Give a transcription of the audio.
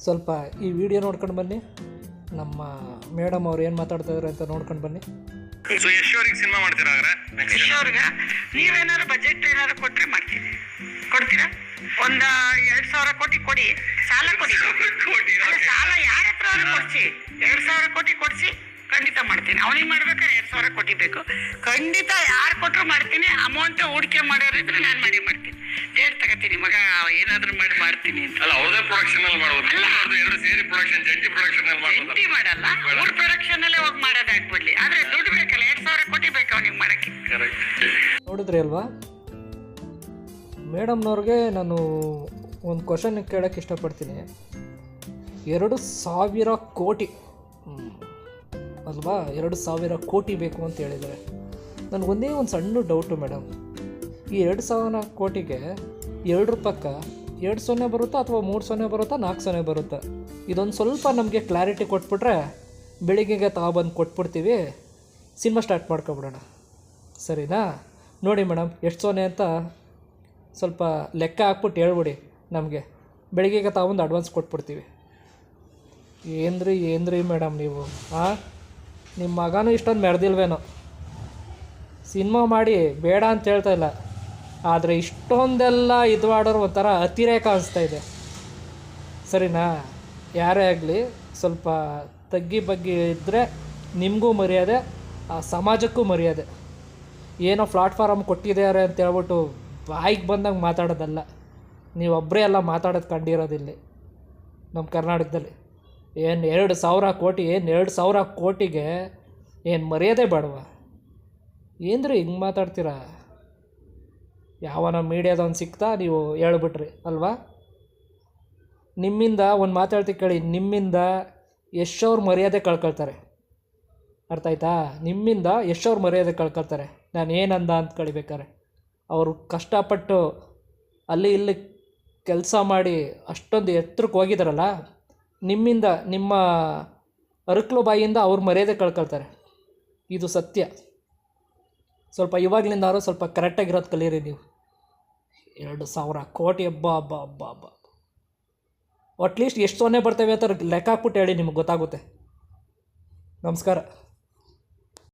ಸ್ವಲ್ಪ ಈ ವಿಡಿಯೋ ನೋಡ್ಕೊಂಡು ಬನ್ನಿ. ನಮ್ಮ ಮೇಡಮ್ ಅವ್ರು ಏನು ಮಾತಾಡ್ತಿದ್ದಾರೆ ಅಂತ ನೋಡ್ಕೊಂಡು ಬನ್ನಿ. ಸೊ ಯಶೋರಿಗೆ ಸಿನಿಮಾ ಮಾಡ್ತೀರಾ? ಯಶೋರ್ಗ ನೀವೇನಾದ್ರು ಬಜೆಟ್ ಏನಾದ್ರು ಕೊಟ್ಟರೆ ಮಾಡ್ತೀವಿ. ಕೊಡ್ತೀರಾ? ಒಂದು 2,000 ಕೋಟಿ ಕೊಡಿ, ಸಾಲ ಕೊಡಿ. ಸಾಲ ಯಾರ ಹತ್ರ ಕೊಡಿಸಿ, 2,000 ಕೋಟಿ ಕೊಡಿಸಿ, ಖಂಡಿತ ಮಾಡ್ತೀನಿ. ಅವನಿಗೆ ಮಾಡ್ಬೇಕಾದ್ರೆ 2,000 ಕೋಟಿ ಬೇಕು, ಖಂಡಿತ ಯಾರು ಕೊಟ್ಟರು ಮಾಡ್ತೀನಿ. ಅಮೌಂಟ್ ಹೂಡಿಕೆ ಮಾಡೋರಿದ್ರೆ ನಾನು ಮಾಡ್ತೀನಿ. ಡೇಟ್ ತಗೋತೀನಿ, ಮಗ ಏನಾದ್ರು ಮಾಡ್ತೀನಿ ಅಂತ. ಅಲ್ಲ, ಅವ್ರದೇ ಪ್ರೊಡಕ್ಷನ್ ಅಲ್ಲಿ ಮಾಡೋದು, ಎರಡು ಸೇರಿ ಪ್ರೊಡಕ್ಷನ್, ಜಂಟಿ ಪ್ರೊಡಕ್ಷನ್ ಅಲ್ಲಿ ಮಾಡೋದು. ಜಂಟಿ ಮಾಡಲ್ಲ, ಅವ್ರ ಪ್ರೊಡಕ್ಷನ್ ಅಲ್ಲೇ ಹೋಗಿ ಮಾಡೋದಾಗ್ಬಿಡ್ಲಿ. ಆದ್ರೆ ದುಡ್ಡು ಬೇಕಲ್ಲ, 2,000 ಕೋಟಿ ಬೇಕು ಅವನಿಗೆ ಮಾಡಕ್ಕೆ. ನೋಡಿದ್ರಿ ಅಲ್ವಾ? ಮೇಡಮ್ನವ್ರಿಗೆ ನಾನು ಒಂದು ಕ್ವಶನ್ ಕೇಳೋಕ್ಕೆ ಇಷ್ಟಪಡ್ತೀನಿ. 2,000 ಕೋಟಿ ಅಲ್ವಾ? 2,000 ಕೋಟಿ ಬೇಕು ಅಂತ ಹೇಳಿದ್ದಾರೆ. ನನಗೊಂದೇ ಒಂದು ಸಣ್ಣ ಡೌಟು ಮೇಡಮ್. ಈ 2,000 ಕೋಟಿಗೆ 2 ರೂಪಾಯಿಗೆ 2 ಸೊನ್ನೆ ಬರುತ್ತಾ ಅಥವಾ 3 ಸೊನ್ನೆ ಬರುತ್ತಾ 4 ಸೊನ್ನೆ ಬರುತ್ತಾ? ಇದೊಂದು ಸ್ವಲ್ಪ ನಮಗೆ ಕ್ಲಾರಿಟಿ ಕೊಟ್ಬಿಟ್ರೆ ಬೆಳಿಗ್ಗೆಗೆ ತಗೊಬಂದು ಕೊಟ್ಬಿಡ್ತೀವಿ, ಸಿನಿಮಾ ಸ್ಟಾರ್ಟ್ ಮಾಡ್ಕೊಬಿಡೋಣ. ಸರಿನಾ? ನೋಡಿ ಮೇಡಮ್, ಎಷ್ಟು ಸೊನ್ನೆ ಅಂತ ಸ್ವಲ್ಪ ಲೆಕ್ಕ ಹಾಕ್ಬಿಟ್ಟು ಹೇಳ್ಬಿಡಿ ನಮಗೆ. ಬೆಳಿಗ್ಗೆಗೆ ತಗೊಬಂದು ಅಡ್ವಾನ್ಸ್ ಕೊಟ್ಬಿಡ್ತೀವಿ. ಏನ್ರಿ ಮೇಡಮ್ ನೀವು? ನಿಮ್ಮ ಮಗನೂ ಇಷ್ಟೊಂದು ಮೆರೆದಿಲ್ವೇನೋ? ಸಿನಿಮಾ ಮಾಡಿ ಬೇಡ ಅಂತ ಹೇಳ್ತಾ ಇಲ್ಲ, ಆದರೆ ಇಷ್ಟೊಂದೆಲ್ಲ ಇದು ಮಾಡೋರು ಒಂಥರ ಅತಿರೇಕ ಅನಿಸ್ತಾ ಇದೆ. ಸರಿನಾ? ಯಾರೇ ಆಗಲಿ ಸ್ವಲ್ಪ ತಗ್ಗಿ ಬಗ್ಗಿ ಇದ್ದರೆ ನಿಮಗೂ ಮರ್ಯಾದೆ, ಆ ಸಮಾಜಕ್ಕೂ ಮರ್ಯಾದೆ. ಏನೋ ಪ್ಲಾಟ್ಫಾರಮ್ ಕೊಟ್ಟಿದ್ದಾರೆ ಅಂತ ಹೇಳ್ಬಿಟ್ಟು ಬಾಯಿಗೆ ಬಂದಂಗೆ ಮಾತಾಡೋದಲ್ಲ. ನೀವೊಬ್ಬರೇ ಎಲ್ಲ ಮಾತಾಡೋದು ಕಂಡಿರೋದಿಲ್ಲಿ ನಮ್ಮ ಕರ್ನಾಟಕದಲ್ಲಿ. ಏನು 2,000 ಕೋಟಿ, ಏನು 2,000 ಕೋಟಿಗೆ ಏನು ಮರ್ಯಾದೆ ಬೇಡವಾ? ಏನ್ರಿ ಹಿಂಗೆ ಮಾತಾಡ್ತೀರಾ? ಯಾವನ ಮೀಡಿಯಾದವ್ನು ಸಿಕ್ತಾ ನೀವು ಹೇಳ್ಬಿಟ್ರಿ ಅಲ್ವಾ? ನಿಮ್ಮಿಂದ ಒಂದು ಮಾತಾಡ್ತಿ ಕೇಳಿ, ನಿಮ್ಮಿಂದ ಎಷ್ಟವ್ರು ಮರ್ಯಾದೆ ಕಳ್ಕೊಳ್ತಾರೆ. ಅರ್ಥ ಆಯ್ತಾ? ನಿಮ್ಮಿಂದ ಎಷ್ಟವ್ರು ಮರ್ಯಾದೆ ಕಳ್ಕೊಳ್ತಾರೆ. ನಾನು ಏನಂದ ಅಂತ ಕಳಿಬೇಕಾರೆ ಅವರು ಕಷ್ಟಪಟ್ಟು ಅಲ್ಲಿ ಇಲ್ಲಿ ಕೆಲಸ ಮಾಡಿ ಅಷ್ಟೊಂದು ಎತ್ತರಕ್ಕೆ ಹೋಗಿದ್ದಾರಲ್ಲ, ನಿಮ್ಮಿಂದ, ನಿಮ್ಮ ಅರಕಲು ಬಾಯಿಯಿಂದ ಅವ್ರು ಮರ್ಯಾದೆ ಕಳ್ಕೊಳ್ತಾರೆ. ಇದು ಸತ್ಯ. ಸ್ವಲ್ಪ ಇವಾಗಲಿಂದಾದ್ರೂ ಸ್ವಲ್ಪ ಕರೆಕ್ಟಾಗಿರೋದು ಕಲೀರಿ ನೀವು. 2,000 ಕೋಟಿ ಹಬ್ಬ. ಅಟ್ಲೀಸ್ಟ್ ಎಷ್ಟು ಸೊನ್ನೆ ಬರ್ತವೆ ಅಂತ ಲೆಕ್ಕ ಹಾಕ್ಬಿಟ್ಟು ಹೇಳಿ, ನಿಮ್ಗೆ ಗೊತ್ತಾಗುತ್ತೆ. ನಮಸ್ಕಾರ.